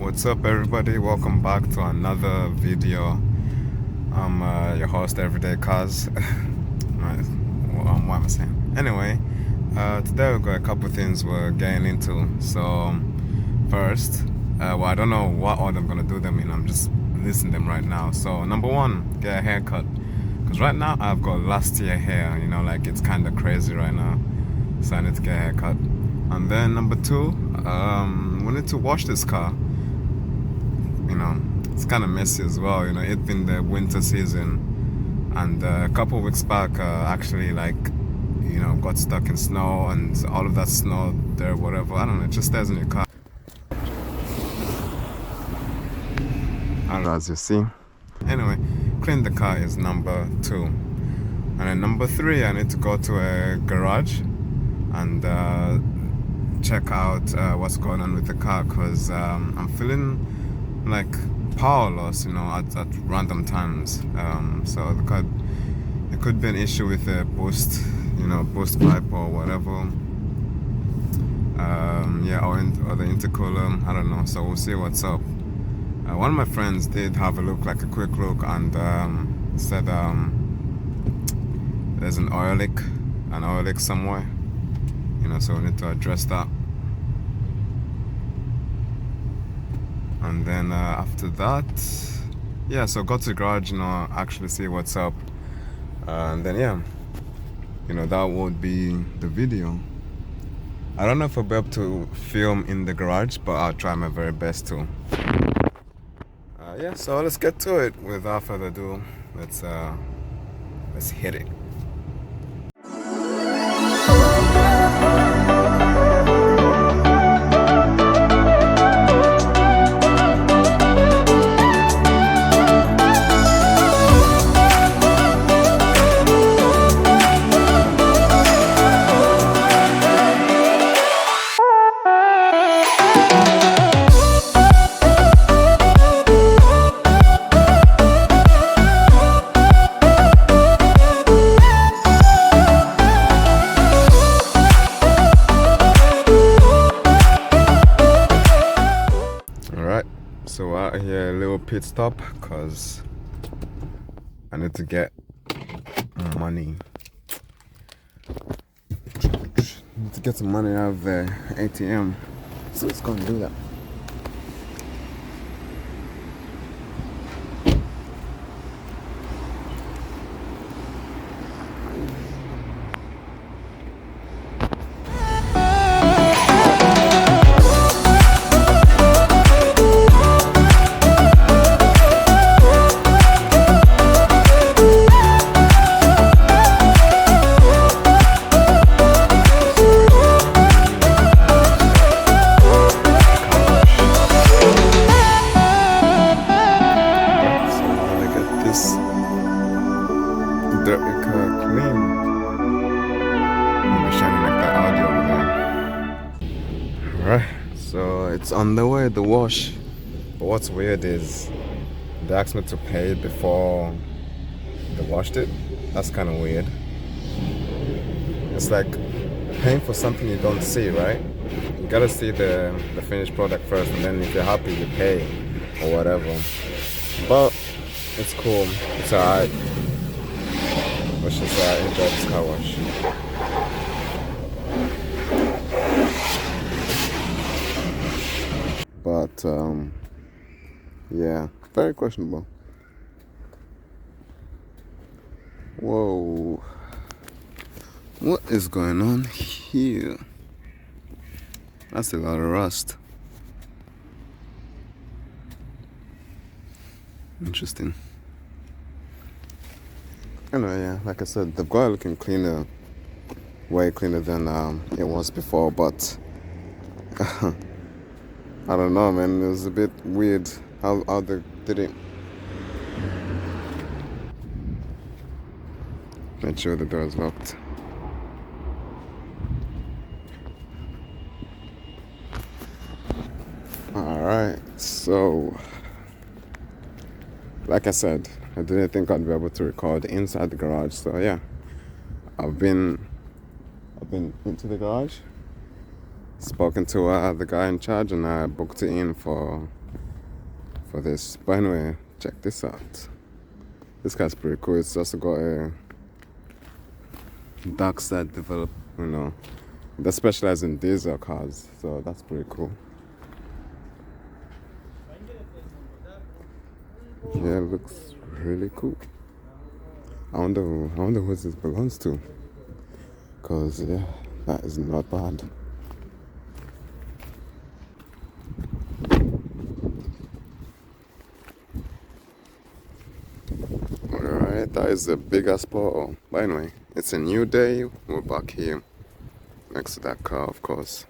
What's up, everybody? Welcome back to another video. I'm your host, Everyday Cuz. What am I saying? Anyway, today we've got a couple things we're getting into. So, first, I don't know what order I'm gonna do them in. I'm just listing them right now. So, number one, get a haircut. Because right now I've got last year hair. Like it's kind of crazy right now. So I need to get a haircut. And then number two, we need to wash this car. It's kind of messy as well. It's been the winter season, and a couple of weeks back, actually, got stuck in snow, and all of that snow there, whatever. I don't know, it just stays in your car. And as you see, anyway, clean the car is number two, and then number three, I need to go to a garage and check out what's going on with the car, because I'm feeling like power loss, at random times. So it could be an issue with the boost pipe or whatever. Or the intercooler. I don't know. So we'll see what's up. One of my friends did have a quick look, and said there's an oil leak somewhere. So we need to address that. And then after that, so go to the garage, actually see what's up. And then, that would be the video. I don't know if I'll be able to film in the garage, but I'll try my very best to. So let's get to it. Without further ado, let's hit it. So out here, a little pit stop, because I need to get money. Need to get some money out of the ATM. So let's go and do that. Alright, so it's on the way, the wash. But what's weird is they asked me to pay before they washed it. That's kind of weird. It's like paying for something you don't see, right? You gotta see the finished product first, and then if you're happy, you pay or whatever. But it's cool, it's alright. Let's just enjoy this car wash. But very questionable. Whoa, what is going on here? That's a lot of rust. Interesting. Anyway, like I said, the car looking cleaner, way cleaner than it was before, but I don't know, man. It was a bit weird how they did it. Make sure the door is locked. Alright, so like I said, I didn't think I'd be able to record inside the garage, so yeah. I've been into the garage, spoken to the guy in charge, and I booked it in for for this. But anyway, check this out. This car's pretty cool. It's also got a dark side develop, you know, that specializes in diesel cars, so that's pretty cool. Yeah, it looks really cool. I wonder who this belongs to. Cause yeah, that is not bad. Alright, that is the biggest part. But anyway, it's a new day. We're back here next to that car, of course.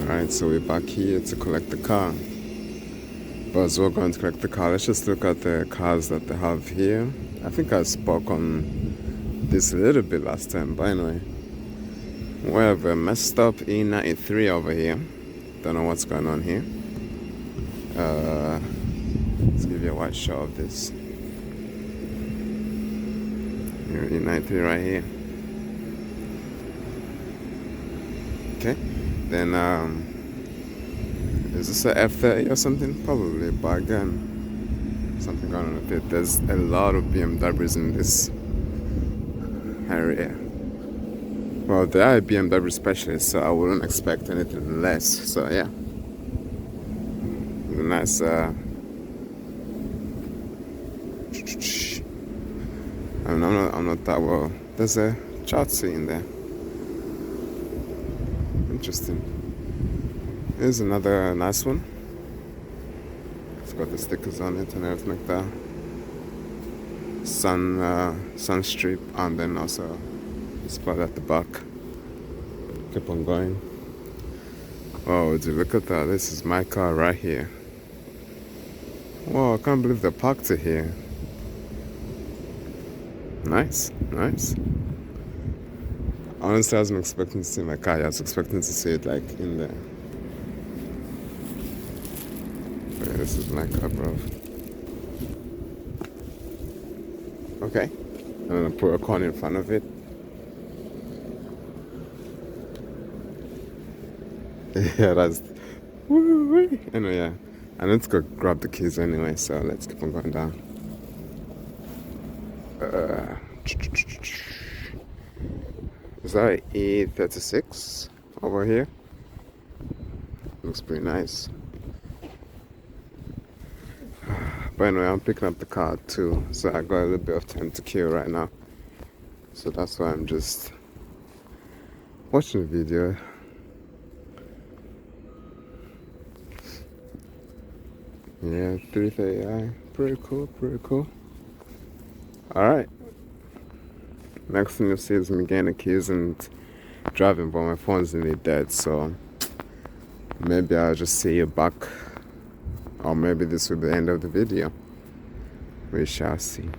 Alright, so we're back here to collect the car. But as we're going to collect the car, let's just look at the cars that they have here. I think I spoke on this a little bit last time, but anyway. We have a messed up E93 over here. Don't know what's going on here. Let's give you a wide shot of this. Here, E93 right here. Okay. Then is this a F30 or something? Probably, but again, something going on with it. There's a lot of BMWs in this area. Well, they are a BMW specialist, so I wouldn't expect anything less. So yeah, nice. I'm not that well. There's a chart seat in there. Interesting. Here's another nice one. It's got the stickers on it and everything like that. Sun strip, and then also spot at the back. Keep on going. Oh, would you look at that? This is my car right here. Wow, I can't believe they parked it here. Nice, nice. Honestly, I wasn't expecting to see my car. I was expecting to see it like in there. But yeah, this is my car, bro. Okay. I'm gonna put a corner in front of it. Yeah, that's. Woo-wee. Anyway, yeah. I need to go grab the keys anyway, so let's keep on going down. Is that an E36 over here? Looks pretty nice. But anyway, I'm picking up the car too, so I got a little bit of time to kill right now. So that's why I'm just watching the video. Yeah, 330i. Pretty cool, pretty cool. Alright. Next thing you'll see is me getting the keys and driving, but my phone's nearly dead, so maybe I'll just see you back. Or maybe this will be the end of the video. We shall see.